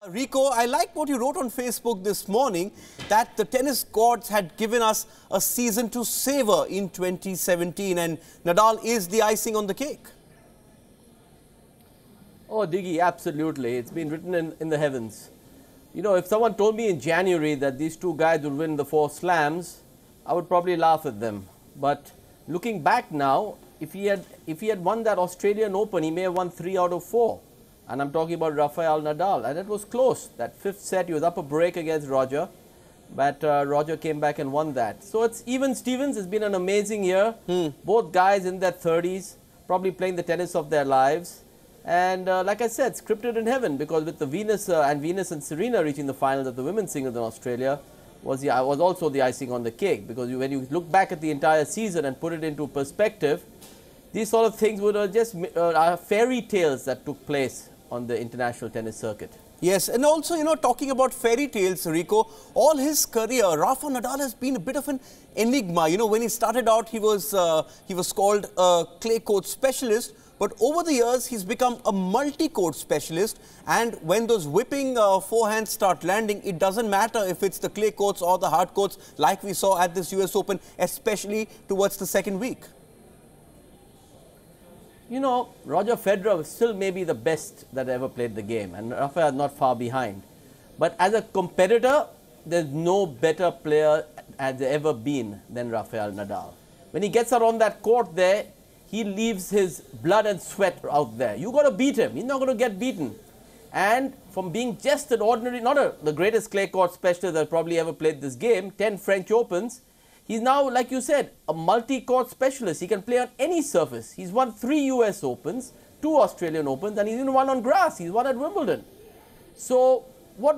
Rico, I like what you wrote on Facebook this morning, that the tennis gods had given us a season to savor in 2017 and Nadal is the icing on the cake. Oh, Diggy, absolutely. It's been written in the heavens. You know, if someone told me in January that these two guys would win the 4 slams, I would probably laugh at them. But looking back now, if he had won that Australian Open, he may have won 3 out of 4. And I'm talking about Rafael Nadal. And it was close. That 5th set, he was up a break against Roger. But Roger came back and won that. So it's even Stevens. It's been an amazing year. Both guys in their 30s, probably playing the tennis of their lives. And like I said, scripted in heaven, because with the Venus and Serena reaching the finals of the women's singles in Australia was also the icing on the cake. Because when you look back at the entire season and put it into perspective, these sort of things were just fairy tales that took place on the international tennis circuit. Yes, and also, you know, talking about fairy tales, Rico, all his career, Rafa Nadal has been a bit of an enigma. You know, when he started out, he was called a clay court specialist. But over the years, he's become a multi-court specialist. And when those whipping forehands start landing, it doesn't matter if it's the clay courts or the hard courts, like we saw at this US Open, especially towards the second week. You know, Roger Federer still may be the best that ever played the game, and Rafael is not far behind. But as a competitor, there's no better player has ever been than Rafael Nadal. When he gets out on that court there, he leaves his blood and sweat out there. You got to beat him. He's not going to get beaten. And from being just an ordinary, the greatest clay court specialist that probably ever played this game, 10 French Opens, he's now, like you said, a multi-court specialist. He can play on any surface. He's won 3 US Opens, 2 Australian Opens, and he's even won on grass. He's won at Wimbledon. So what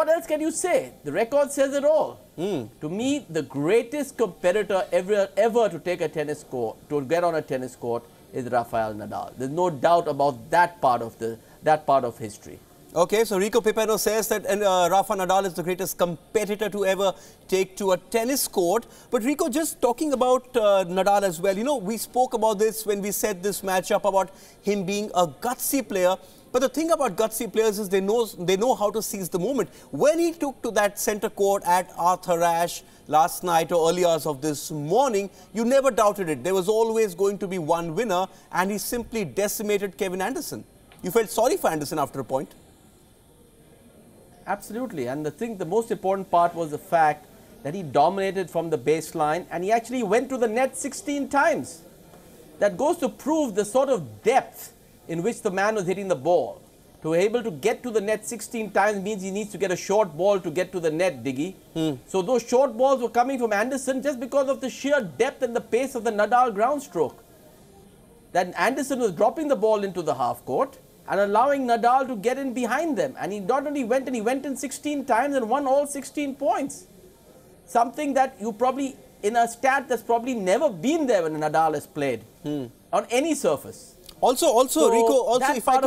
else can you say? The record says it all. To me, the greatest competitor ever to take a tennis court, to get on a tennis court, is Rafael Nadal. There's no doubt about that part of history. Okay, so Enrico Piperno says that Rafa Nadal is the greatest competitor to ever take to a tennis court. But Rico, just talking about Nadal as well, you know, we spoke about this when we set this matchup about him being a gutsy player. But the thing about gutsy players is they know how to seize the moment. When he took to that center court at Arthur Ashe last night or early hours of this morning, you never doubted it. There was always going to be one winner, and he simply decimated Kevin Anderson. You felt sorry for Anderson after a point. Absolutely, and the most important part was the fact that he dominated from the baseline, and he actually went to the net 16 times. That goes to prove the sort of depth in which the man was hitting the ball. To be able to get to the net 16 times means he needs to get a short ball to get to the net, Diggy. So those short balls were coming from Anderson just because of the sheer depth and the pace of the Nadal ground stroke. That Anderson was dropping the ball into the half court and allowing Nadal to get in behind them. And he not only went in, he went in 16 times and won all 16 points. Something that you probably, in a stat that's probably never been there when Nadal has played on any surface. Also, So Rico, if I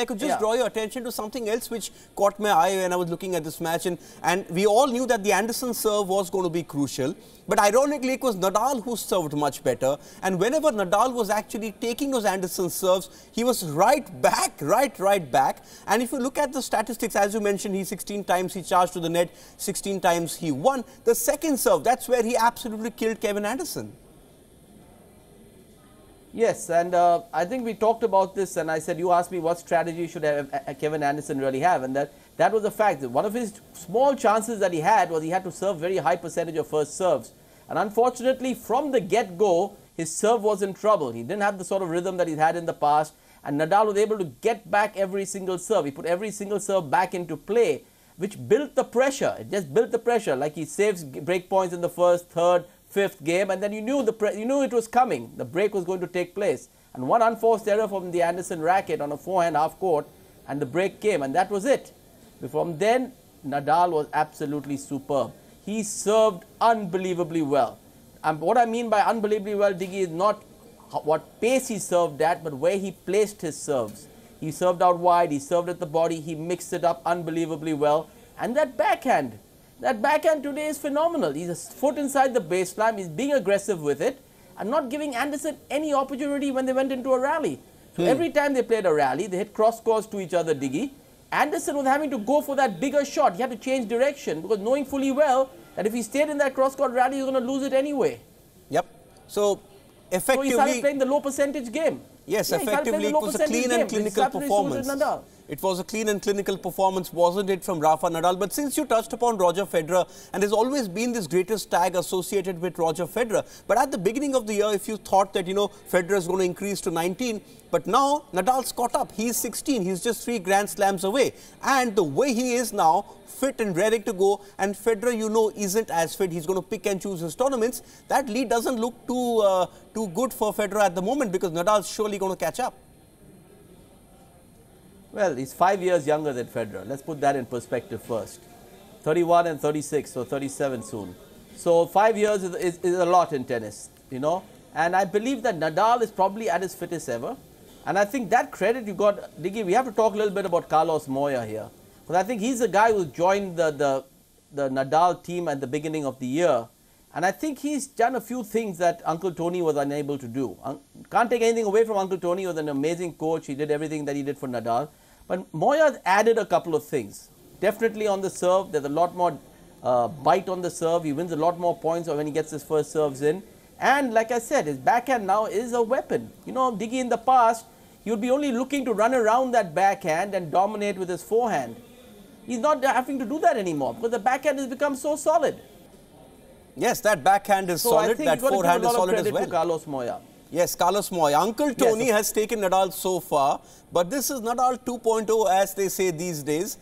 could just Yeah. draw your attention to something else which caught my eye when I was looking at this match, and we all knew that the Anderson serve was going to be crucial, but ironically it was Nadal who served much better, and whenever Nadal was actually taking those Anderson serves, he was right back, and if you look at the statistics, as you mentioned, 16 times he charged to the net, 16 times he won. The second serve, that's where he absolutely killed Kevin Anderson. Yes, and I think we talked about this, and I said, you asked me what strategy should Kevin Anderson really have, and that was the fact that one of his small chances that he had was he had to serve very high percentage of first serves. And unfortunately, from the get-go, his serve was in trouble. He didn't have the sort of rhythm that he's had in the past, and Nadal was able to get back every single serve. He put every single serve back into play, which built the pressure. It just built the pressure, like he saves break points in the first, third, 5th game, and then you knew it was coming. The break was going to take place. And one unforced error from the Anderson racket on a forehand half court, and the break came, and that was it. From then, Nadal was absolutely superb. He served unbelievably well. And what I mean by unbelievably well, Diggy, is not what pace he served at, but where he placed his serves. He served out wide, he served at the body, he mixed it up unbelievably well. And that backhand today is phenomenal. He's a foot inside the baseline, he's being aggressive with it, and not giving Anderson any opportunity when they went into a rally. So every time they played a rally, they hit cross courts to each other, Diggy. Anderson was having to go for that bigger shot. He had to change direction because knowing fully well that if he stayed in that cross-court rally, he was going to lose it anyway. Yep. So, effectively... So he started playing the low percentage game. Yes, effectively it was a clean and clinical performance. It was a clean and clinical performance, wasn't it, from Rafa Nadal? But since you touched upon Roger Federer, and there's always been this greatest tag associated with Roger Federer. But at the beginning of the year, if you thought that, Federer is going to increase to 19, but now Nadal's caught up. He's 16. He's just 3 Grand Slams away. And the way he is now, fit and ready to go, and Federer, isn't as fit. He's going to pick and choose his tournaments. That lead doesn't look too good for Federer at the moment because Nadal's surely going to catch up. Well, he's 5 years younger than Federer. Let's put that in perspective first. 31 and 36, so 37 soon. So 5 years is a lot in tennis, And I believe that Nadal is probably at his fittest ever. And I think that credit you got, Diggy, we have to talk a little bit about Carlos Moya here. Because I think he's the guy who joined the Nadal team at the beginning of the year. And I think he's done a few things that Uncle Tony was unable to do. Can't take anything away from Uncle Tony. He was an amazing coach. He did everything that he did for Nadal. But Moya added a couple of things. Definitely on the serve, there's a lot more bite on the serve. He wins a lot more points when he gets his first serves in. And like I said, his backhand now is a weapon. Diggy, in the past, he would be only looking to run around that backhand and dominate with his forehand. He's not having to do that anymore because the backhand has become so solid. Yes, that backhand is solid, that forehand is solid as well. To Carlos Moya. Yes, Carlos Moya. Uncle Tony has taken Nadal so far, but this is Nadal 2.0 as they say these days.